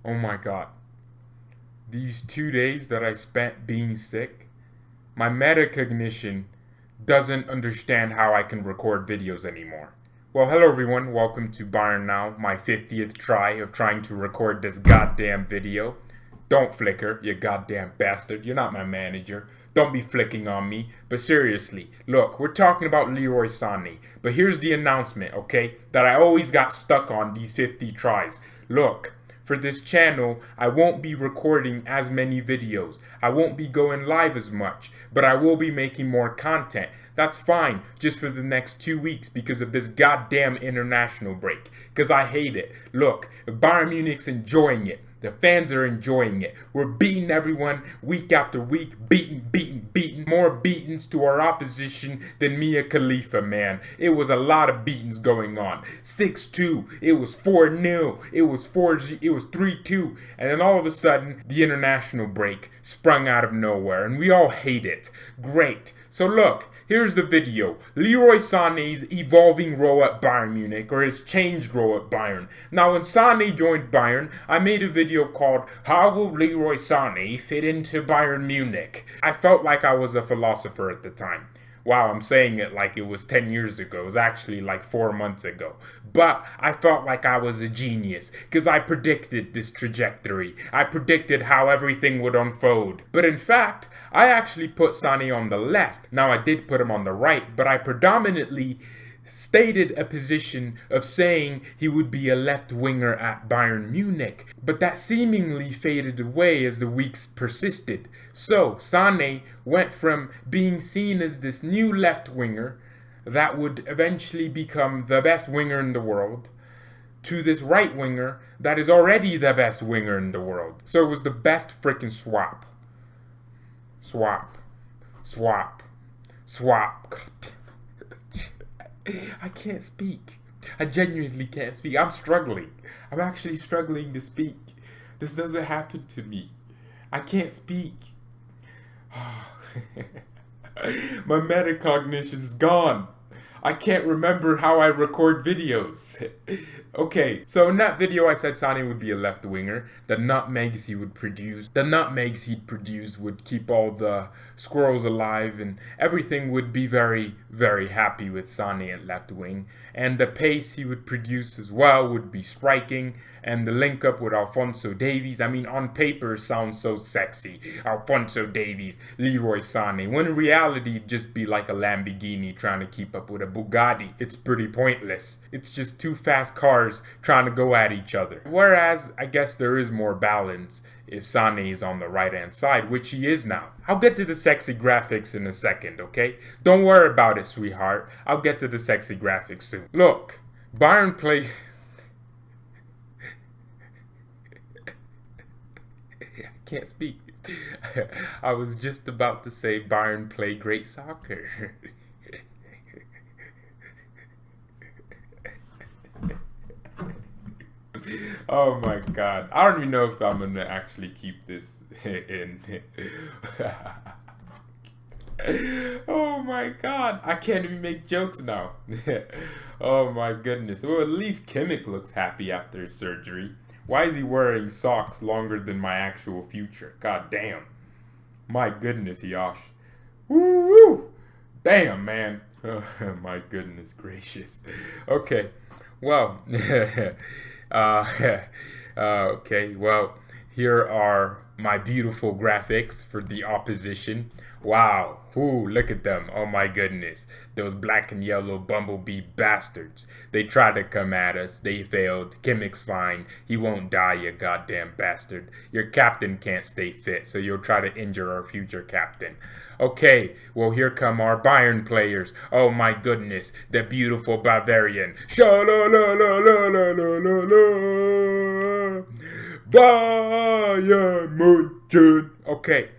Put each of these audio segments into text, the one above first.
Oh my god. These 2 days that I spent being sick, my metacognition doesn't understand how I can record videos anymore. Well, hello everyone, welcome to BayernNow, my 50th try of trying to record this goddamn video. Don't flicker, you goddamn bastard, you're not my manager. Don't be flicking on me. But seriously, look, we're talking about Leroy Sane. But here's the announcement, okay, that I always got stuck on these 50 tries. Look, for this channel, I won't be recording as many videos. I won't be going live as much, but I will be making more content. That's fine, just for the next 2 weeks because of this goddamn international break. Because I hate it. Look, Bayern Munich's enjoying it. The fans are enjoying it. We're beating everyone week after week. Beating. More beatings to our opposition than Mia Khalifa, man. It was a lot of beatings going on. 6-2. It was 4-0. It was 4-0. It was 3-2. And then all of a sudden, the international break sprung out of nowhere. And we all hate it. Great. So look. Here's the video. Leroy Sané's evolving role at Bayern Munich, or his changed role at Bayern. Now, when Sané joined Bayern, I made a video called How Will Leroy Sane Fit Into Bayern Munich? I felt like I was a philosopher at the time. Wow, I'm saying it like it was 10 years ago. It was actually like 4 months ago. But I felt like I was a genius because I predicted this trajectory. I predicted how everything would unfold. But in fact, I actually put Sané on the left. Now, I did put him on the right, but I predominantly stated a position of saying he would be a left winger at Bayern Munich, but that seemingly faded away as the weeks persisted. So Sané went from being seen as this new left winger that would eventually become the best winger in the world to this right winger that is already the best winger in the world. So it was the best freaking swap. Swap. I can't speak. I genuinely can't speak. I'm struggling. I'm actually struggling to speak. This doesn't happen to me. I can't speak. My metacognition's gone. I can't remember how I record videos. Okay, so in that video I said Sané would be a left winger. The nutmegs he'd produce would keep all the squirrels alive, and everything would be very, very happy with Sané at left wing. And the pace he would produce as well would be striking, and the link up with Alphonso Davies, I mean, on paper sounds so sexy. Alphonso Davies, Leroy Sane, when in reality it'd just be like a Lamborghini trying to keep up with a Bugatti. It's pretty pointless. It's just two fast cars trying to go at each other. Whereas, I guess there is more balance if Sané is on the right-hand side, which he is now. I'll get to the sexy graphics in a second, okay? Don't worry about it, sweetheart. I'll get to the sexy graphics soon. Look, Bayern play... I can't speak. I was just about to say Bayern play great soccer. Oh my god. I don't even know if I'm gonna actually keep this in. Oh my god. I can't even make jokes now. Oh my goodness. Well, at least Kimmich looks happy after his surgery. Why is he wearing socks longer than my actual future? God damn. My goodness, Yosh. Woo! Damn, man. Oh, my goodness gracious. Okay. Well, okay, well, here are my beautiful graphics for the opposition. Wow, ooh, look at them. Oh my goodness. Those black and yellow bumblebee bastards. They tried to come at us. They failed. Kimmich's fine. He won't die, you goddamn bastard. Your captain can't stay fit, so you'll try to injure our future captain. Okay, well, here come our Bayern players. Oh my goodness, the beautiful Bavarian. Sha-la-la-la-la-la-la-la-la. Bayern Munich. Okay.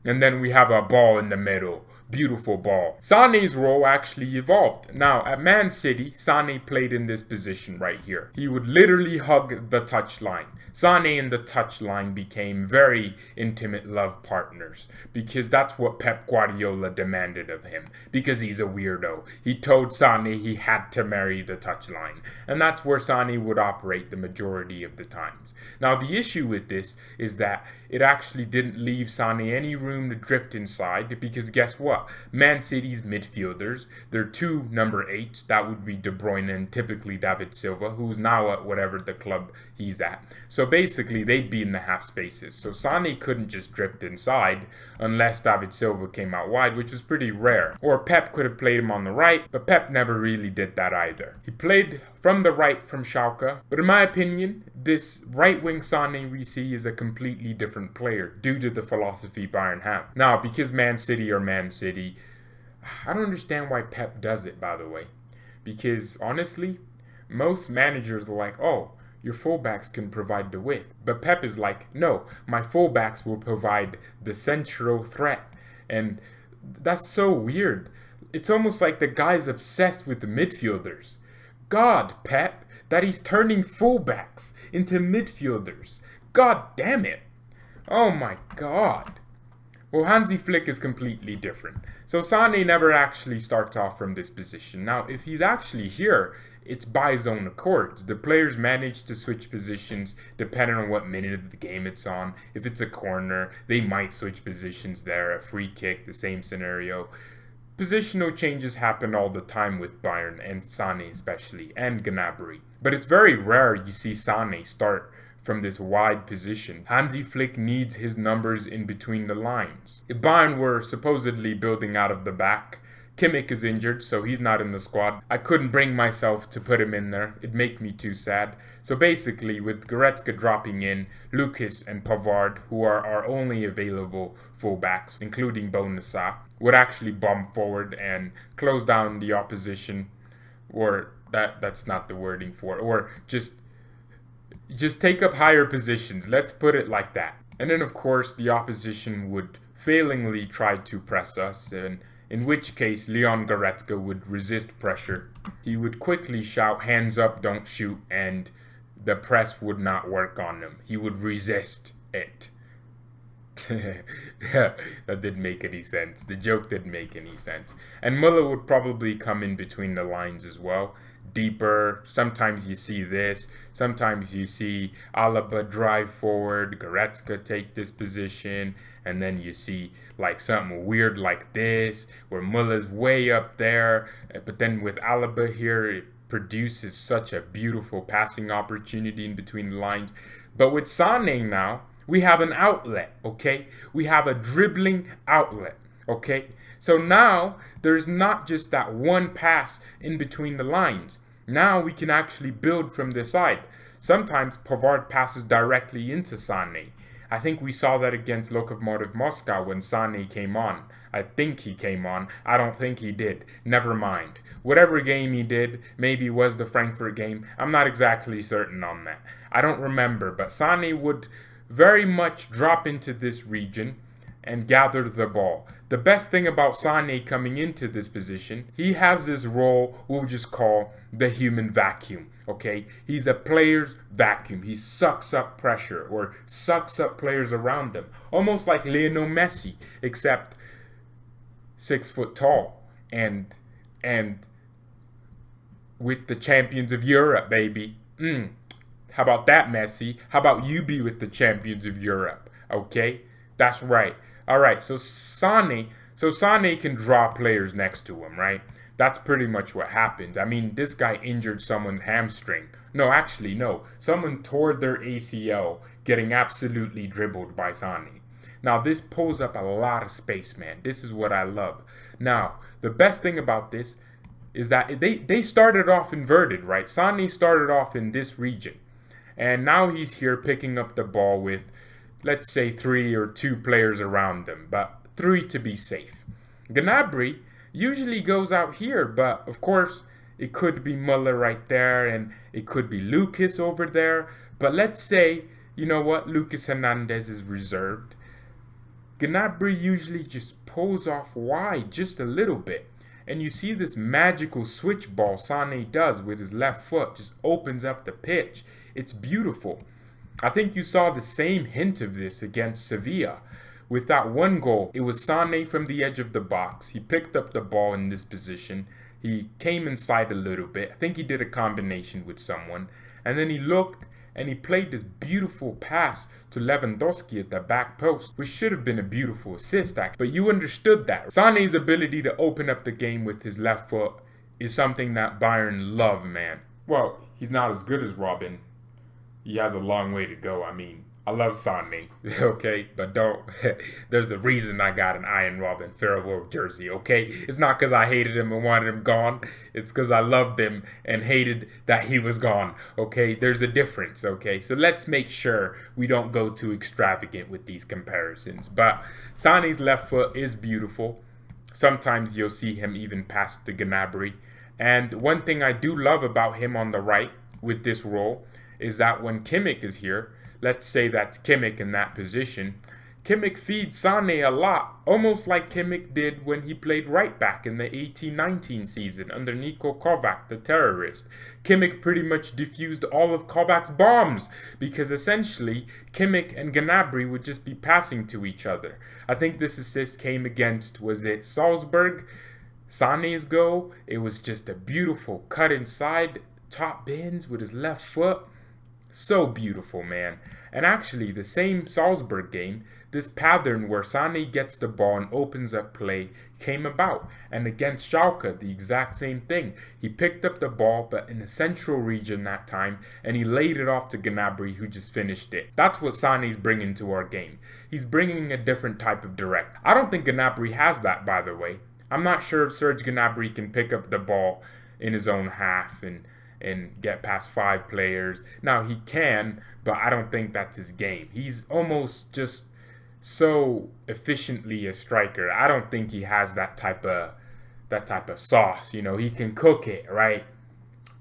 And then we have a ball in the middle. Beautiful ball. Sané's role actually evolved. Now, at Man City, Sané played in this position right here. He would literally hug the touchline. Sané and the touchline became very intimate love partners because that's what Pep Guardiola demanded of him because he's a weirdo. He told Sané he had to marry the touchline, and that's where Sané would operate the majority of the times. Now, the issue with this is that it actually didn't leave Sané any room to drift inside because guess what? Man City's midfielders, their two number 8s, that would be De Bruyne and typically David Silva, who's now at whatever the club he's at. So basically, they'd be in the half spaces. So Sané couldn't just drift inside unless David Silva came out wide, which was pretty rare. Or Pep could have played him on the right, but Pep never really did that either. He played from the right from Schalke, but in my opinion, this right-wing Sané we see is a completely different player due to the philosophy Bayern have. Now, because Man City are Man City, I don't understand why Pep does it, by the way. Because, honestly, most managers are like, oh, your fullbacks can provide the width. But Pep is like, no, my fullbacks will provide the central threat. And that's so weird. It's almost like the guy's obsessed with the midfielders. God, Pep, that he's turning fullbacks into midfielders. God damn it. Oh my God. Well, Hansi Flick is completely different. So Sané never actually starts off from this position. Now, if he's actually here, it's by his own accords. The players manage to switch positions depending on what minute of the game it's on. If it's a corner, they might switch positions there. A free kick, the same scenario. Positional changes happen all the time with Bayern, and Sané especially, and Gnabry. But it's very rare you see Sané start from this wide position. Hansi Flick needs his numbers in between the lines. If Bayern were supposedly building out of the back, Kimmich is injured, so he's not in the squad. I couldn't bring myself to put him in there. It'd make me too sad. So basically, with Goretzka dropping in, Lucas and Pavard, who are our only available fullbacks, including Bonasa, would actually bomb forward and close down the opposition, or that's not the wording for it, or just take up higher positions. Let's put it like that. And then, of course, the opposition would failingly try to press us, and in which case Leon Goretzka would resist pressure. He would quickly shout, hands up, don't shoot, and the press would not work on him. He would resist it. That didn't make any sense. The joke didn't make any sense. And Müller would probably come in between the lines as well. Deeper. Sometimes you see this. Sometimes you see Alaba drive forward, Goretzka take this position, and then you see like something weird like this, where Müller's way up there, but then with Alaba here, it produces such a beautiful passing opportunity in between the lines. But with Sané now, we have an outlet, okay? We have a dribbling outlet, okay? So now, there's not just that one pass in between the lines. Now we can actually build from the side. Sometimes Pavard passes directly into Sané. I think we saw that against Lokomotiv Moscow when Sané came on. I think he came on. I don't think he did. Never mind. Whatever game he did, maybe it was the Frankfurt game. I'm not exactly certain on that. I don't remember, but Sané would very much drop into this region and gather the ball. The best thing about Sané coming into this position, he has this role we'll just call the human vacuum, okay? He's a player's vacuum. He sucks up pressure or sucks up players around him. Almost like Lionel Messi, except 6 foot tall and with the champions of Europe, baby. How about that, Messi? How about you be with the champions of Europe, okay? That's right. All right, so Sané can draw players next to him, right? That's pretty much what happens. I mean, this guy injured someone's hamstring. No, actually, no. Someone tore their ACL getting absolutely dribbled by Sané. Now, this pulls up a lot of space, man. This is what I love. Now, the best thing about this is that they started off inverted, right? Sané started off in this region. And now he's here picking up the ball with, let's say, 3 or 2 players around them, but 3 to be safe. Gnabry usually goes out here, but of course, it could be Müller right there, and it could be Lucas over there. But let's say, you know what, Lucas Hernandez is reserved. Gnabry usually just pulls off wide just a little bit. And you see this magical switch ball Sané does with his left foot, just opens up the pitch. It's beautiful. I think you saw the same hint of this against Sevilla. With that one goal, it was Sané from the edge of the box. He picked up the ball in this position. He came inside a little bit. I think he did a combination with someone. And then he looked and he played this beautiful pass to Lewandowski at the back post, which should have been a beautiful assist, but you understood that. Sané's ability to open up the game with his left foot is something that Bayern love, man. Well, he's not as good as Robin. He has a long way to go. I mean, I love Sané, okay? But don't, there's a reason I got an Iron Robin farewell jersey, okay? It's not because I hated him and wanted him gone. It's because I loved him and hated that he was gone, okay? There's a difference, okay? So let's make sure we don't go too extravagant with these comparisons. But Sané's left foot is beautiful. Sometimes you'll see him even pass to Gnabry. And one thing I do love about him on the right with this role is that when Kimmich is here, let's say that's Kimmich in that position, Kimmich feeds Sané a lot, almost like Kimmich did when he played right back in the 18-19 season under Niko Kovac, the terrorist. Kimmich pretty much diffused all of Kovac's bombs because essentially Kimmich and Gnabry would just be passing to each other. I think this assist came against, was it Salzburg? Sané's goal. It was just a beautiful cut inside, top bins with his left foot. So beautiful, man. And actually, the same Salzburg game, this pattern where Sané gets the ball and opens up play came about. And against Schalke, the exact same thing. He picked up the ball, but in the central region that time, and he laid it off to Gnabry, who just finished it. That's what Sané's bringing to our game. He's bringing a different type of direct. I don't think Gnabry has that, by the way. I'm not sure if Serge Gnabry can pick up the ball in his own half and get past 5 players. Now he can, but I don't think that's his game. He's almost just so efficiently a striker. I don't think he has that type of sauce. You know, he can cook it, right?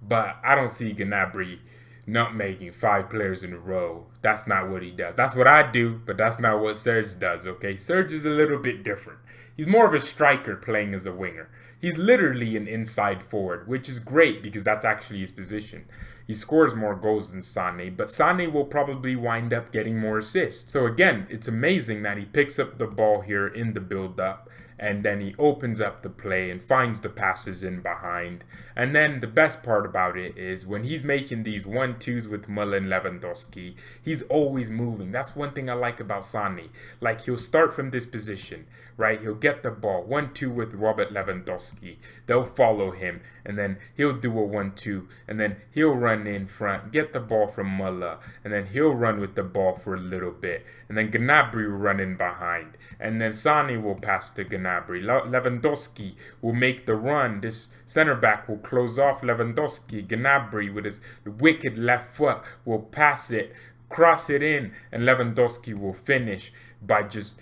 But I don't see Gnabry nutmegging 5 players in a row. That's not what he does. That's what I do, but that's not what Serge does, okay? Serge is a little bit different. He's more of a striker playing as a winger. He's literally an inside forward, which is great because that's actually his position. He scores more goals than Sané, but Sané will probably wind up getting more assists. So again, it's amazing that he picks up the ball here in the build-up, and then he opens up the play and finds the passes in behind. And then the best part about it is when he's making these 1-2s with Müller and Lewandowski, he's always moving. That's one thing I like about Sané. Like, he'll start from this position, right? He'll get the ball, 1-2 with Robert Lewandowski. They'll follow him, and then he'll do a 1-2, and then he'll run in front, get the ball from Müller, and then he'll run with the ball for a little bit, and then Gnabry will run in behind, and then Sané will pass to Gnabry. Lewandowski will make the run. This center back will close off Lewandowski. Gnabry with his wicked left foot will pass it, cross it in, and Lewandowski will finish by just,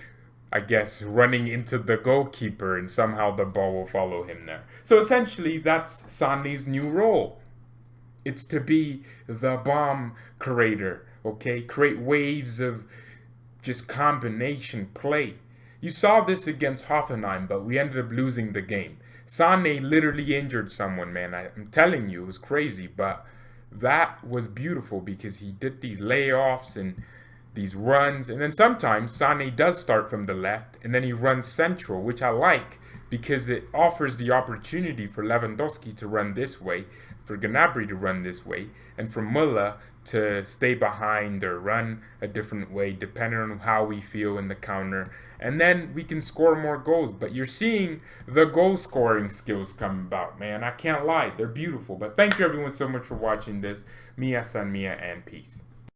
I guess, running into the goalkeeper, and somehow the ball will follow him there. So essentially, that's Sané's new role. It's to be the bomb creator, okay? Create waves of just combination play. You saw this against Hoffenheim, but we ended up losing the game. Sané literally injured someone, man. I'm telling you, it was crazy, but that was beautiful because he did these layoffs and these runs, and then sometimes Sané does start from the left, and then he runs central, which I like because it offers the opportunity for Lewandowski to run this way, for Gnabry to run this way, and for Müller to stay behind or run a different way depending on how we feel in the counter, and then we can score more goals. But you're seeing the goal scoring skills come about, man. I can't lie, they're beautiful. But thank you everyone so much for watching this. Mia San Mia, and peace.